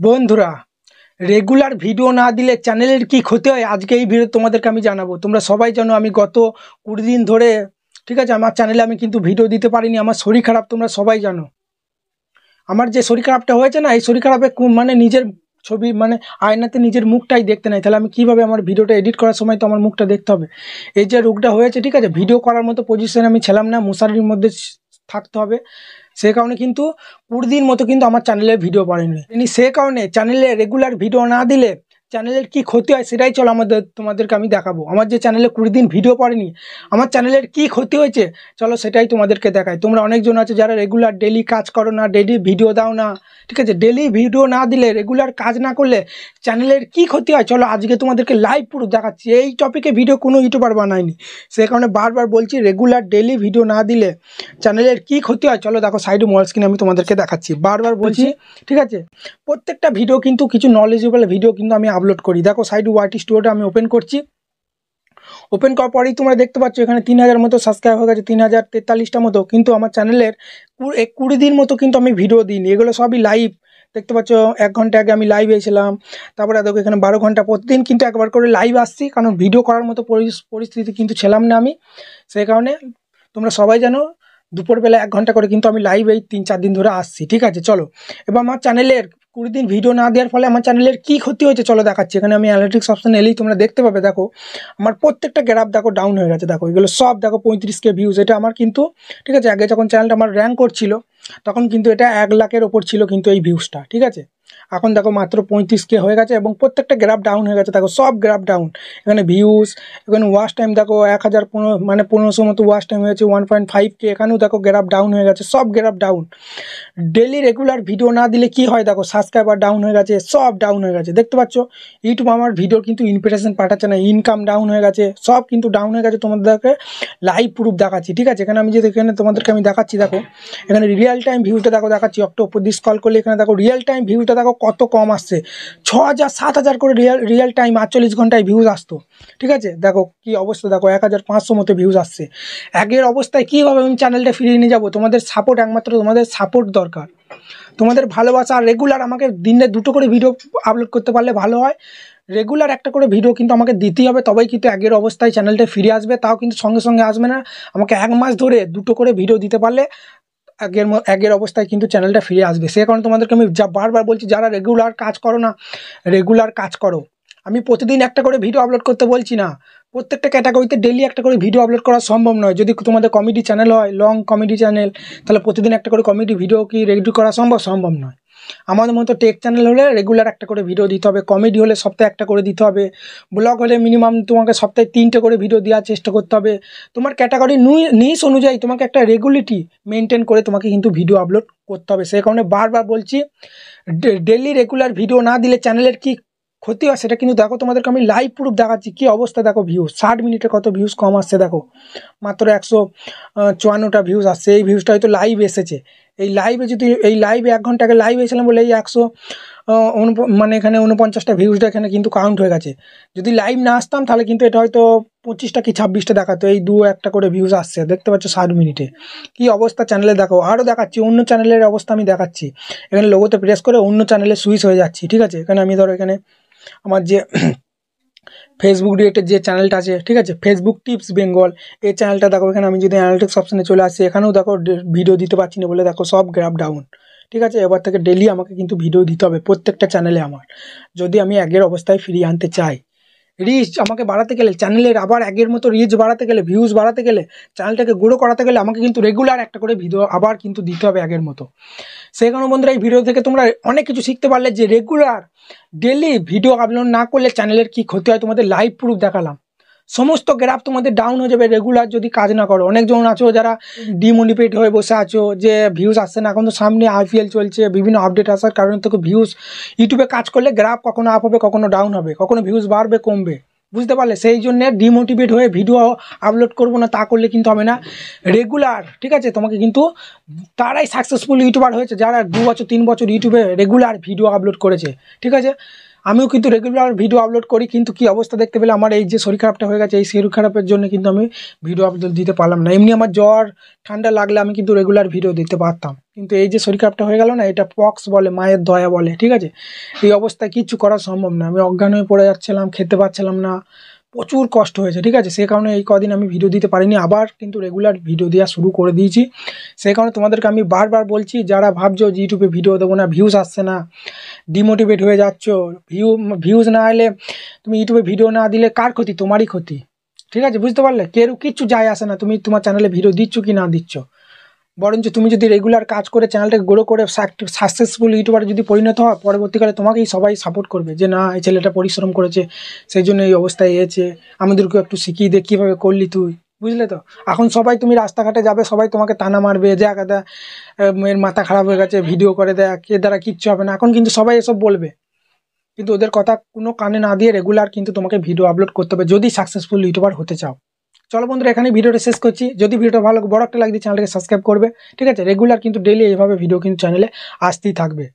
বন্ধুরা, regular video না দিলে চ্যানেলের কি ক্ষতি হয় আজকে এই ভিডিও তোমাদেরকে আমি জানাবো। তোমরা সবাই জানো আমি গত 20 দিন ধরে ঠিক আছে আমার চ্যানেলে আমি কিন্তু ভিডিও দিতে পারিনি। আমার শরীর খারাপ, তোমরা সবাই জানো। আমার যে শরীর খারাপটা হয়েছে না, এই শরীর খারাপে মানে নিজের ছবি মানে আয়নাতে নিজের মুখটাই দেখতে নাই, তাহলে আমি কিভাবে আমার ভিডিওটা এডিট করার সময় তো আমার মুখটা দেখতে হবে। এই যে রোগটা হয়েছে, ঠিক আছে, ভিডিও করার মতো পজিশনে আমি ছিলাম না, মশারির মধ্যে থাকতে হবে। সে কারণে কিন্তু 20 দিন মতো কিন্তু আমার চ্যানেলে ভিডিও পারেনি। সে কারণে চ্যানেলে রেগুলার ভিডিও না দিলে চ্যানেলের কি ক্ষতি হয় সেটাই চলো তোমাদেরকে আমি দেখাবো। আমার যে চ্যানেলে 20 দিন ভিডিও পড়েনি, আমার চ্যানেলের কি ক্ষতি হয়েছে চলো সেটাই তোমাদেরকে দেখাই। তোমরা অনেকজন আছে যারা রেগুলার ডেলি কাজ করো না, ডেলি ভিডিও দাও না, ঠিক আছে। ডেলি ভিডিও না দিলে, রেগুলার কাজ না করলে চ্যানেলের কি ক্ষতি হয় চলো আজকে তোমাদেরকে লাইভ পুরো দেখাচ্ছি। এই টপিকে ভিডিও কোনো ইউটিউবার বানায়নি, সে কারণে বারবার বলছি রেগুলার ডেলি ভিডিও না দিলে চ্যানেলের কি ক্ষতি হয় চলো দেখো। সাইডে মোবাইল স্ক্রিনে আমি তোমাদেরকে দেখাচ্ছি, বারবার বলছি, ঠিক আছে। প্রত্যেকটা ভিডিও কিন্তু কিছু নলেজেবল ভিডিও কিন্তু আমি আপলোড করি। দেখো সাইডে ওয়াইটি স্টুডিওটা আমি ওপেন করছি। ওপেন করার পরেই তোমরা দেখতে পাচ্ছ এখানে 3000 মতো সাবস্ক্রাইব হয়ে গেছে, 3043টা মতো। কিন্তু আমার চ্যানেলের 20 দিন মতো কিন্তু আমি ভিডিও দিইনি, এগুলো সবই লাইভ। দেখতে পাচ্ছ 1 ঘন্টা আগে আমি লাইভ এসেছিলাম, তারপরে দেখো এখানে 12 ঘন্টা প্রতিদিন কিন্তু একবার করে লাইভ আসছি, কারণ ভিডিও করার মতো পরিস্থিতি কিন্তু ছিলাম না আমি। সেই কারণে তোমরা সবাই জানো দুপুরবেলা 1 ঘন্টা করে কিন্তু আমি লাইভ এই 3-4 দিন ধরে আসছি, ঠিক আছে। চলো এবার আমার চ্যানেলের 20 দিন ভিডিও না দেওয়ার ফলে আমার চ্যানেলের কি ক্ষতি হয়েছে চলো দেখাচ্ছি। এখানে আমি অ্যানালিটিক্স অপশানে এলেই তোমরা দেখতে পাবে। দেখো আমার প্রত্যেকটা গ্রাফ দেখো ডাউন হয়ে গেছে। দেখো এগুলো সব দেখো 35K ভিউজ। এটা আমার কিন্তু, ঠিক আছে, আগে যখন চ্যানেলটা আমার র্যাঙ্ক করছিল তখন কিন্তু এটা 1 লাখের ওপর ছিল কিন্তু এই ভিউজটা, ঠিক আছে। এখন দেখো মাত্র 35K হয়ে গেছে এবং প্রত্যেকটা গ্রাফ ডাউন হয়ে গেছে। দেখো সব গ্রাফ ডাউন। এখানে ভিউজ, এখানে ওয়াচ টাইম দেখো 1500 মতো ওয়াচ টাইম হয়েছে, 1.5K। এখানেও দেখো গ্রাফ ডাউন হয়ে গেছে, সব graph down. Daily regular video না দিলে কি হয় দেখো, সাবস্ক্রাইবার ডাউন হয়ে গেছে, সব ডাউন হয়ে গেছে। দেখতে পাচ্ছ ইউটিউব আমার ভিডিওর কিন্তু ইমপ্রেশন পাঠাচ্ছে না, ইনকাম ডাউন হয়ে গেছে, সব কিন্তু ডাউন হয়ে গেছে। তোমাদেরকে লাইভ প্রুফ দেখাচ্ছি, ঠিক আছে। এখানে আমি যে এখানে তোমাদেরকে আমি দেখাচ্ছি, দেখো এখানে রিয়েল টাইম ভিউটা দেখো দেখাচ্ছি। অক্টোবর দিয়ে স্ক্রল করলে এখানে দেখো রিয়েল টাইম ভিউটা দেখো কত কম আসছে, 6000 7000 করে রিয়েল টাইম 48 ঘন্টায় ভিউজ আসতো, ঠিক আছে। দেখো কি অবস্থা, দেখো 1500 মতো ভিউজ আসছে। আগের অবস্থায় কীভাবে আমি চ্যানেলটা ফিরিয়ে নিয়ে যাবো? তোমাদের সাপোর্ট, একমাত্র তোমাদের সাপোর্ট দরকার, তোমাদের ভালোবাসা। আর রেগুলার আমাকে দিনে 2টো করে ভিডিও আপলোড করতে পারলে ভালো হয়। রেগুলার একটা করে ভিডিও কিন্তু আমাকে দিতেই হবে, তবেই কিন্তু আগের অবস্থায় চ্যানেলটা ফিরে আসবে। তাও কিন্তু সঙ্গে সঙ্গে আসবে না, আমাকে 1 মাস ধরে 2টো করে ভিডিও দিতে পারলে আগের অবস্থায় কিন্তু চ্যানেলটা ফিরে আসবে। সে কারণে তোমাদেরকে আমি বারবার বলছি, যারা রেগুলার কাজ করো না, রেগুলার কাজ করো। আমি প্রতিদিন একটা করে ভিডিও আপলোড করতে বলছি না, প্রত্যেকটা ক্যাটাগরিতে ডেলি একটা করে ভিডিও আপলোড করা সম্ভব নয়। যদি তোমাদের কমেডি চ্যানেল হয়, লং কমেডি চ্যানেল, তাহলে প্রতিদিন একটা করে কমেডি ভিডিও কি রেডি করা সম্ভব নয়। আমাদের মতো টেক চ্যানেল হলে রেগুলার একটা করে ভিডিও দিতে হবে, কমেডি হলে সপ্তাহে একটা করে দিতে হবে, ব্লগ হলে মিনিমাম তোমাকে সপ্তাহে 3টে করে ভিডিও দেওয়ার চেষ্টা করতে হবে। তোমার ক্যাটাগরি নিস অনুযায়ী তোমাকে একটা রেগুলারিটি মেনটেন করে তোমাকে কিন্তু ভিডিও আপলোড করতে হবে। সেই কারণে বারবার বলছি ডেলি রেগুলার ভিডিও না দিলে চ্যানেলের কি ক্ষতি হয় সেটা কিন্তু দেখো। তোমাদেরকে আমি লাইভ প্রুফ দেখাচ্ছি কি অবস্থা। দেখো ভিউজ 60 মিনিটে কত ভিউজ কম আসছে, দেখো মাত্র 154টা ভিউজ আসছে। এই ভিউজটা হয়তো লাইভ এসেছে। এই লাইভে যদি এই লাইভে 1 ঘন্টা আগে লাইভ এসেছিলাম বলে এই 100 মানে এখানে 49টা ভিউজটা এখানে কিন্তু কাউন্ট হয়ে গেছে। যদি লাইভ না আসতাম তাহলে কিন্তু এটা হয়তো 25টা কি 26টা দেখাতো। এই 2-1টা করে ভিউজ আসছে, দেখতে পাচ্ছ 60 মিনিটে কি অবস্থা চ্যানেলে। দেখো আরও দেখাচ্ছি অন্য চ্যানেলের অবস্থা আমি দেখাচ্ছি। এখানে লোগোতে প্রেস করে অন্য চ্যানেলে সুইচ হয়ে যাচ্ছি, ঠিক আছে। এখানে আমি ধরো এখানে আমার যে ফেসবুক রিলেটেড যে চ্যানেলটা আছে, ঠিক আছে, ফেসবুক টিপস বেঙ্গল, এই চ্যানেলটা দেখো। এখানে আমি যদি অ্যানালিটিক্স অপশানে চলে আসছি, এখানেও দেখো ভিডিও দিতে পারছি না বলে দেখো সব গ্রাফ ডাউন, ঠিক আছে। এবার থেকে ডেলি আমাকে কিন্তু ভিডিও দিতে হবে প্রত্যেকটা চ্যানেলে আমার, যদি আমি আগের অবস্থায় ফিরিয়ে আনতে চাই। রিচ আমাকে বাড়াতে গেলে, চ্যানেলের আবার আগের মতো রিচ বাড়াতে গেলে, ভিউজ বাড়াতে গেলে, চ্যানেলটাকে গ্রো করাতে গেলে আমাকে কিন্তু রেগুলার একটা করে ভিডিও আবার কিন্তু দিতে হবে আগের মতো। সেই কারণে বন্ধুরা এই ভিডিও থেকে তোমরা অনেক কিছু শিখতে পারলে যে রেগুলার ডেলি ভিডিও আপলোড না করলে চ্যানেলের কি ক্ষতি হয়। তোমাদের লাইভ প্রুফ দেখালাম, সমস্ত গ্রাফ তোমাদের ডাউন হয়ে যাবে রেগুলার যদি কাজ না করো। অনেকজন আছো যারা ডিমোটিভেট হয়ে বসে আছো যে ভিউজ আসছে না। এখন তো সামনে IPL চলছে, বিভিন্ন আপডেট আসার কারণে তো ভিউজ, ইউটিউবে কাজ করলে গ্রাফ কখনো আপ হবে, কখনো ডাউন হবে, কখনো ভিউজ বাড়বে কমবে, বুঝতে পারলে। সেই জন্য ডিমোটিভেট হয়ে ভিডিও আপলোড করবো না তা করলে কিন্তু হবে না। রেগুলার, ঠিক আছে, তোমাকে কিন্তু তারাই সাকসেসফুল ইউটিউবার হয়েছে যারা 2 বছর 3 বছর ইউটিউবে রেগুলার ভিডিও আপলোড করেছে, ঠিক আছে। আমিও কিন্তু রেগুলার ভিডিও আপলোড করি, কিন্তু কি অবস্থা দেখতে পেলে আমার এই যে শরীর খারাপটা হয়ে গেছে, এই শরীর খারাপের জন্য কিন্তু আমি ভিডিও আপলোড দিতে পারলাম না। এমনি আমার জ্বর ঠান্ডা লাগলে আমি কিন্তু রেগুলার ভিডিও দিতে পারতাম। কিন্তু এই যে শরীর খারাপটা হয়ে গেল না, এটা পক্স বলে, মায়ের দয়া বলে, ঠিক আছে। এই অবস্থায় কিচ্ছু করা সম্ভব না, আমি অজ্ঞান হয়ে পড়ে যাচ্ছিলাম, খেতে পাচ্ছিলাম না, প্রচুর কষ্ট হয়েছে, ঠিক আছে। সেই কারণে এই কদিন আমি ভিডিও দিতে পারিনি, আবার কিন্তু রেগুলার ভিডিও দেওয়া শুরু করে দিয়েছি। সেই কারণে তোমাদেরকে আমি বারবার বলছি, যারা ভাবছো যে ইউটিউবে ভিডিও দেবো না, ভিউজ আসছে না, ডিমোটিভেট হয়ে যাচ্ছ, ভিউজ না এলে তুমি ইউটিউবে ভিডিও না দিলে কার ক্ষতি? তোমারই ক্ষতি, ঠিক আছে, বুঝতে পারলে? কেউ কিচ্ছু যায় আসে না তুমি তোমার চ্যানেলে ভিডিও দিচ্ছ কি না দিচ্ছ, বরঞ্চ তুমি যদি রেগুলার কাজ করে চ্যানেলটাকে গ্রো করে সাকসেসফুল ইউটিউবারে যদি পরিণত হয়, পরবর্তীকালে তোমাকেই সবাই সাপোর্ট করবে যে না, এই ছেলেটা পরিশ্রম করেছে, সেই জন্য এই অবস্থায় এসেছে, আমাদেরকেও একটু শিখিয়ে দে কীভাবে করলি তুই, বুঝলে তো। এখন সবাই, তুমি রাস্তাঘাটে যাবে, সবাই তোমাকে তানা মারবে যে একাদা এর মাথা খারাপ হয়ে গেছে, ভিডিও করে দেয়, এর দ্বারা কিচ্ছু হবে না, এখন কিন্তু সবাই এসব বলবে, কিন্তু ওদের কথা কোনো কানে না দিয়ে রেগুলার কিন্তু তোমাকে ভিডিও আপলোড করতে হবে যদি সাকসেসফুল ইউটিউবার হতে চাও। চলো বন্ধুরা, এখানে ভিডিওটা শেষ করছি। যদি ভিডিওটা ভালো বড় একটা লাইক দিয়ে চ্যানেলটাকে সাবস্ক্রাইব করবে, ঠিক আছে। রেগুলার কিন্তু ডেইলি এইভাবে ভিডিও কিন্তু চ্যানেলে আসতেই থাকবে।